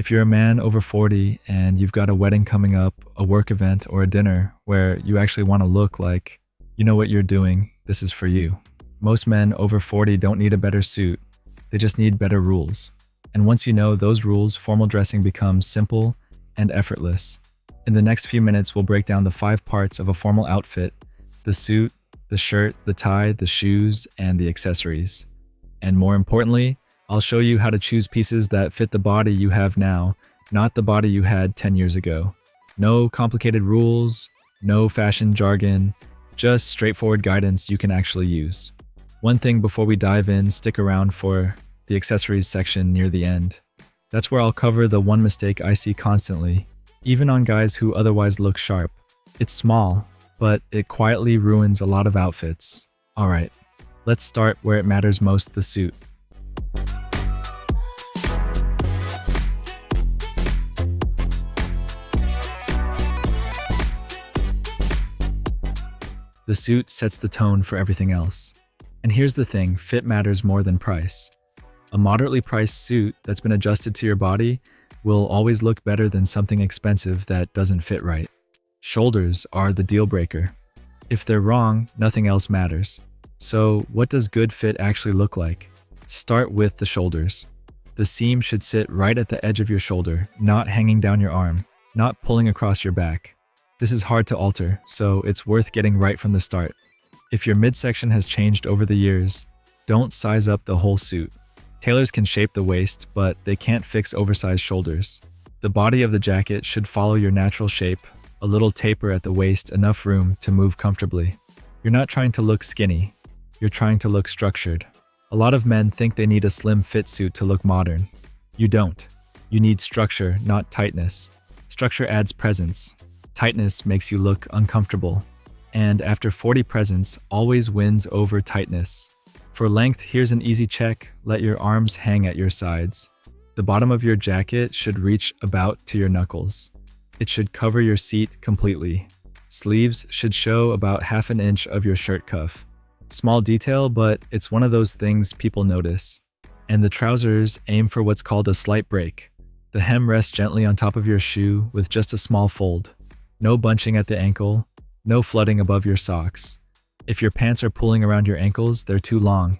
If you're a man over 40 and you've got a wedding coming up, a work event, or a dinner where you actually want to look like you know what you're doing, this is for you. Most men over 40 don't need a better suit, they just need better rules. And once you know those rules, formal dressing becomes simple and effortless. In the next few minutes, we'll break down the 5 parts of a formal outfit: the suit, the shirt, the tie, the shoes, and the accessories. And more importantly, I'll show you how to choose pieces that fit the body you have now, not the body you had 10 years ago. No complicated rules, no fashion jargon, just straightforward guidance you can actually use. One thing before we dive in, stick around for the accessories section near the end. That's where I'll cover the one mistake I see constantly, even on guys who otherwise look sharp. It's small, but it quietly ruins a lot of outfits. Alright, let's start where it matters most: the suit. The suit sets the tone for everything else. And here's the thing, fit matters more than price. A moderately priced suit that's been adjusted to your body will always look better than something expensive that doesn't fit right. Shoulders are the deal breaker. If they're wrong, nothing else matters. So, what does good fit actually look like? Start with the shoulders. The seam should sit right at the edge of your shoulder, not hanging down your arm, not pulling across your back. This is hard to alter, so it's worth getting right from the start. If your midsection has changed over the years, don't size up the whole suit. Tailors can shape the waist, but they can't fix oversized shoulders. The body of the jacket should follow your natural shape, a little taper at the waist, enough room to move comfortably. You're not trying to look skinny, you're trying to look structured. A lot of men think they need a slim fit suit to look modern. You don't. You need structure, not tightness. Structure adds presence. Tightness makes you look uncomfortable. And after 40, presence always wins over tightness. For length, here's an easy check. Let your arms hang at your sides. The bottom of your jacket should reach about to your knuckles. It should cover your seat completely. Sleeves should show about ½ inch of your shirt cuff. Small detail, but it's one of those things people notice. And the trousers aim for what's called a slight break. The hem rests gently on top of your shoe with just a small fold. No bunching at the ankle, no flooding above your socks. If your pants are pulling around your ankles, they're too long.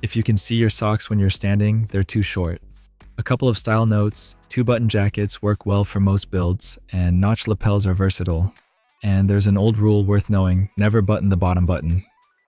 If you can see your socks when you're standing, they're too short. A couple of style notes: 2-button jackets work well for most builds, and notch lapels are versatile. And there's an old rule worth knowing: never button the bottom button.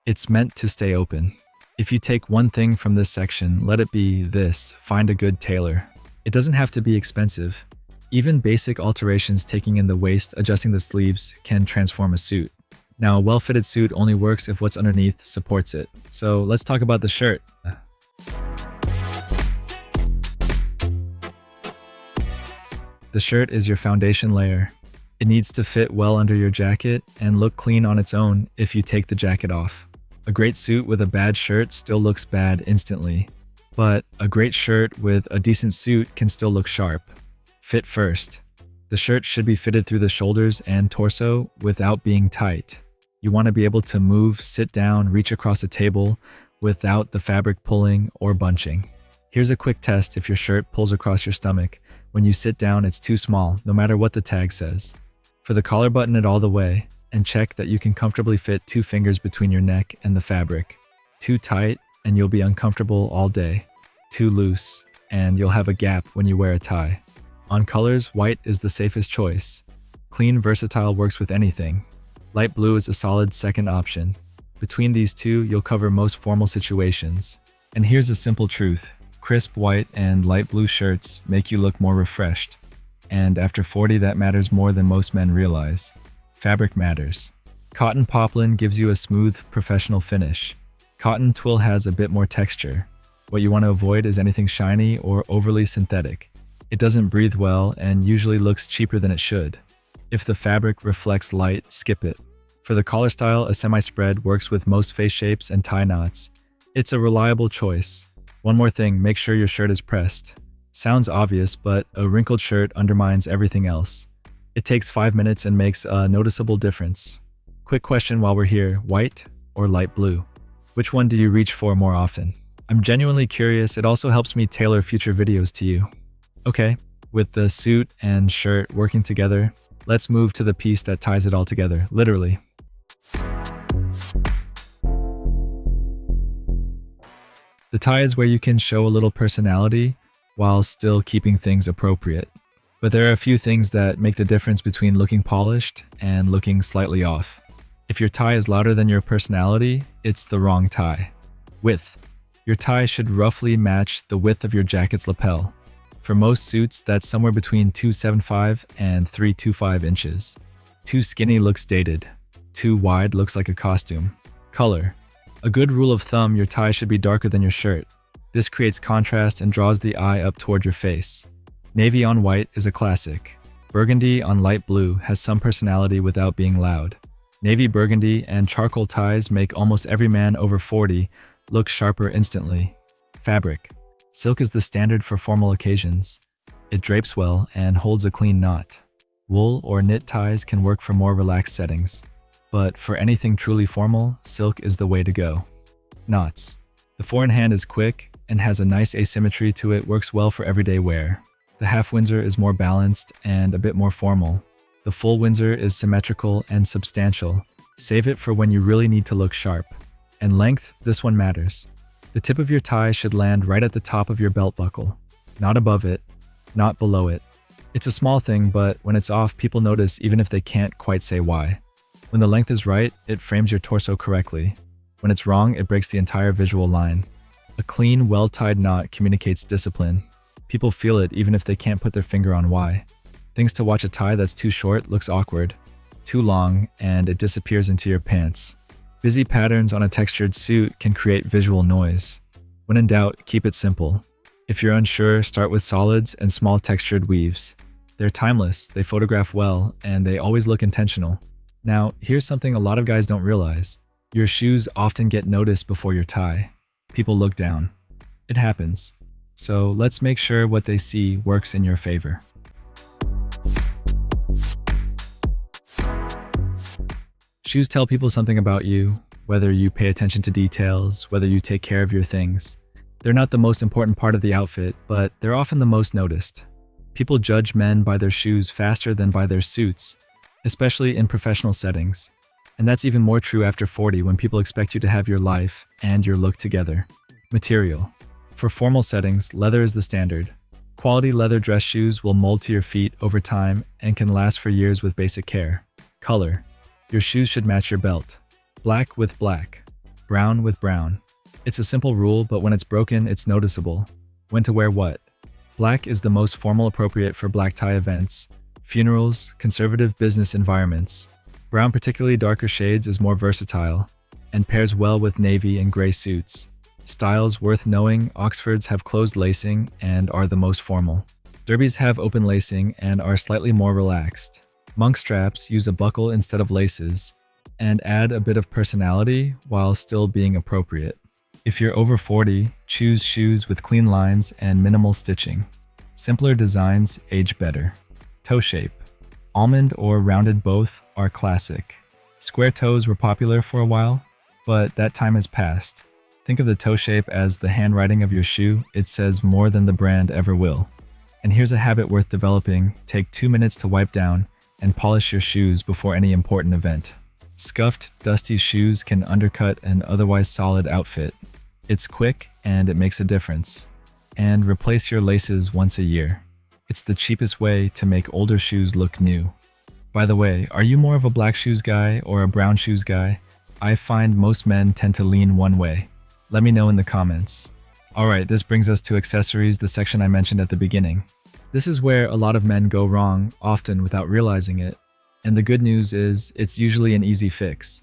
It's meant to stay open. If you take one thing from this section, let it be this: find a good tailor. It doesn't have to be expensive. Even basic alterations, taking in the waist, adjusting the sleeves, can transform a suit. Now, a well-fitted suit only works if what's underneath supports it. So let's talk about the shirt. The shirt is your foundation layer. It needs to fit well under your jacket and look clean on its own if you take the jacket off. A great suit with a bad shirt still looks bad instantly. But a great shirt with a decent suit can still look sharp. Fit first. The shirt should be fitted through the shoulders and torso without being tight. You want to be able to move, sit down, reach across a table without the fabric pulling or bunching. Here's a quick test. If your shirt pulls across your stomach, when you sit down, it's too small, no matter what the tag says. For the collar, button it all the way and check that you can comfortably fit 2 fingers between your neck and the fabric. Too tight and you'll be uncomfortable all day. Too loose and you'll have a gap when you wear a tie. On colors, white is the safest choice. Clean, versatile, works with anything. Light blue is a solid second option. Between these two, you'll cover most formal situations. And here's a simple truth: crisp white and light blue shirts make you look more refreshed. And after 40, that matters more than most men realize. Fabric matters. Cotton poplin gives you a smooth, professional finish. Cotton twill has a bit more texture. What you want to avoid is anything shiny or overly synthetic. It doesn't breathe well and usually looks cheaper than it should. If the fabric reflects light, skip it. For the collar style, a semi-spread works with most face shapes and tie knots. It's a reliable choice. One more thing, make sure your shirt is pressed. Sounds obvious, but a wrinkled shirt undermines everything else. It takes 5 minutes and makes a noticeable difference. Quick question while we're here: white or light blue? Which one do you reach for more often? I'm genuinely curious. It also helps me tailor future videos to you. Okay, With the suit and shirt working together, let's move to the piece that ties it all together, literally. The tie is where you can show a little personality while still keeping things appropriate. But there are a few things that make the difference between looking polished and looking slightly off. If your tie is louder than your personality, it's the wrong tie. Width. Your tie should roughly match the width of your jacket's lapel. For most suits, that's somewhere between 2.75 and 3.25 inches. Too skinny looks dated. Too wide looks like a costume. Color. A good rule of thumb, your tie should be darker than your shirt. This creates contrast and draws the eye up toward your face. Navy on white is a classic. Burgundy on light blue has some personality without being loud. Navy burgundy and charcoal ties make almost every man over 40 look sharper instantly. Fabric. Silk is the standard for formal occasions. It drapes well and holds a clean knot. Wool or knit ties can work for more relaxed settings. But for anything truly formal, silk is the way to go. Knots. The four-in-hand is quick and has a nice asymmetry to it, works well for everyday wear. The half Windsor is more balanced and a bit more formal. The full Windsor is symmetrical and substantial. Save it for when you really need to look sharp. And length, this one matters. The tip of your tie should land right at the top of your belt buckle. Not above it, not below it. It's a small thing, but when it's off, people notice even if they can't quite say why. When the length is right, it frames your torso correctly. When it's wrong, it breaks the entire visual line. A clean, well-tied knot communicates discipline. People feel it even if they can't put their finger on why. Things to watch: a tie that's too short looks awkward, too long, and it disappears into your pants. Busy patterns on a textured suit can create visual noise. When in doubt, keep it simple. If you're unsure, start with solids and small textured weaves. They're timeless, they photograph well, and they always look intentional. Now, here's something a lot of guys don't realize. Your shoes often get noticed before your tie. People look down. It happens. So let's make sure what they see works in your favor. Shoes tell people something about you, whether you pay attention to details, whether you take care of your things. They're not the most important part of the outfit, but they're often the most noticed. People judge men by their shoes faster than by their suits, especially in professional settings. And that's even more true after 40, when people expect you to have your life and your look together. Material. For formal settings, leather is the standard. Quality leather dress shoes will mold to your feet over time and can last for years with basic care. Color. Your shoes should match your belt. Black with black. Brown with brown. It's a simple rule, but when it's broken, it's noticeable. When to wear what? Black is the most formal, appropriate for black tie events, funerals, conservative business environments. Brown, particularly darker shades, is more versatile and pairs well with navy and gray suits. Styles worth knowing: Oxfords have closed lacing and are the most formal. Derbies have open lacing and are slightly more relaxed. Monk straps use a buckle instead of laces and add a bit of personality while still being appropriate. If you're over 40, choose shoes with clean lines and minimal stitching. Simpler designs age better. Toe shape. Almond or rounded, both are classic. Square toes were popular for a while, but that time has passed. Think of the toe shape as the handwriting of your shoe. It says more than the brand ever will. And here's a habit worth developing: take 2 minutes to wipe down and polish your shoes before any important event. Scuffed, dusty shoes can undercut an otherwise solid outfit. It's quick and it makes a difference. And replace your laces once a year. It's the cheapest way to make older shoes look new. By the way, are you more of a black shoes guy or a brown shoes guy? I find most men tend to lean one way. Let me know in the comments. Alright, this brings us to accessories, the section I mentioned at the beginning. This is where a lot of men go wrong, often without realizing it. And the good news is, it's usually an easy fix.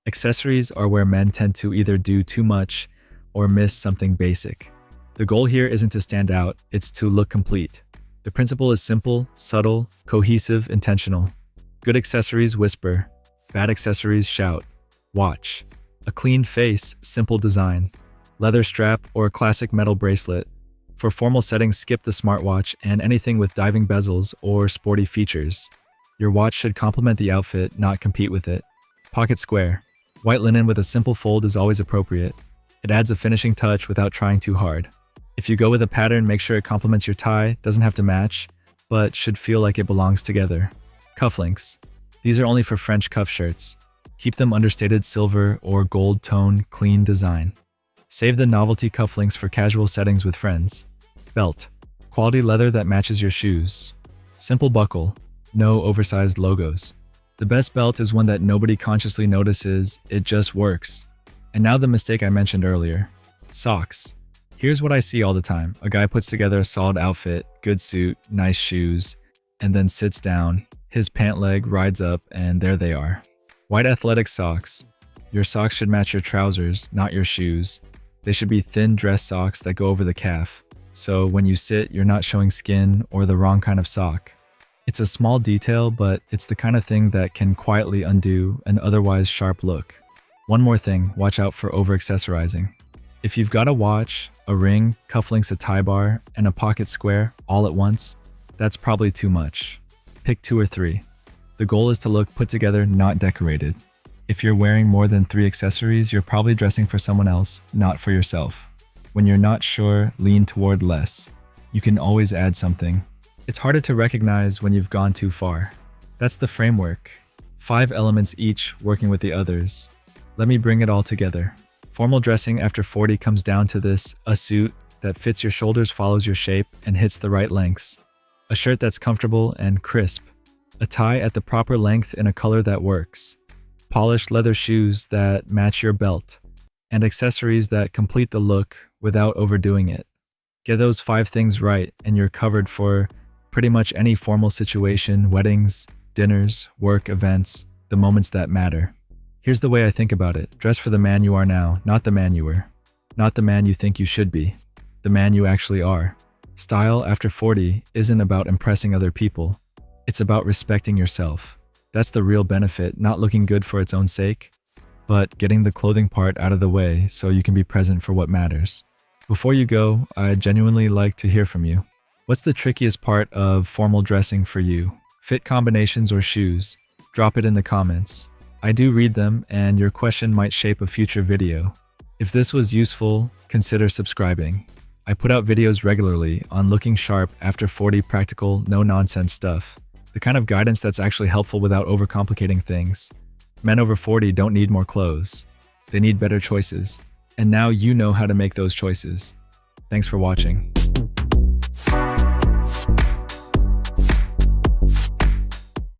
Accessories are where men tend to either do too much or miss something basic. The goal here isn't to stand out, it's to look complete. The principle is simple, subtle, cohesive, intentional. Good accessories whisper, bad accessories shout. Watch. A clean face, simple design. Leather strap or a classic metal bracelet. For formal settings, skip the smartwatch and anything with diving bezels or sporty features. Your watch should complement the outfit, not compete with it. Pocket square. White linen with a simple fold is always appropriate. It adds a finishing touch without trying too hard. If you go with a pattern, make sure it complements your tie, doesn't have to match, but should feel like it belongs together. Cufflinks. These are only for French cuff shirts. Keep them understated silver or gold tone, clean design. Save the novelty cufflinks for casual settings with friends. Belt. Quality leather that matches your shoes. Simple buckle. No oversized logos. The best belt is one that nobody consciously notices, it just works. And now the mistake I mentioned earlier. Socks. Here's what I see all the time. A guy puts together a solid outfit, good suit, nice shoes, and then sits down, his pant leg rides up, and there they are. White athletic socks. Your socks should match your trousers, not your shoes. They should be thin dress socks that go over the calf. So when you sit, you're not showing skin or the wrong kind of sock. It's a small detail, but it's the kind of thing that can quietly undo an otherwise sharp look. One more thing, watch out for over-accessorizing. If you've got a watch, a ring, cufflinks, a tie bar, and a pocket square all at once, that's probably too much. Pick 2 or 3. The goal is to look put together, not decorated. If you're wearing more than 3 accessories, you're probably dressing for someone else, not for yourself. When you're not sure, lean toward less. You can always add something. It's harder to recognize when you've gone too far. That's the framework. 5 elements each working with the others. Let me bring it all together. Formal dressing after 40 comes down to this: a suit that fits your shoulders, follows your shape, and hits the right lengths. A shirt that's comfortable and crisp. A tie at the proper length in a color that works. Polished leather shoes that match your belt. And accessories that complete the look without overdoing it. Get those 5 things right and you're covered for pretty much any formal situation: weddings, dinners, work, events, the moments that matter. Here's the way I think about it. Dress for the man you are now, not the man you were. Not the man you think you should be. The man you actually are. Style after 40 isn't about impressing other people. It's about respecting yourself. That's the real benefit, not looking good for its own sake, but getting the clothing part out of the way so you can be present for what matters. Before you go, I'd genuinely like to hear from you. What's the trickiest part of formal dressing for you? Fit combinations or shoes? Drop it in the comments. I do read them, and your question might shape a future video. If this was useful, consider subscribing. I put out videos regularly on looking sharp after 40, practical, no-nonsense stuff. The kind of guidance that's actually helpful without overcomplicating things. Men over 40 don't need more clothes. They need better choices. And now you know how to make those choices. Thanks for watching.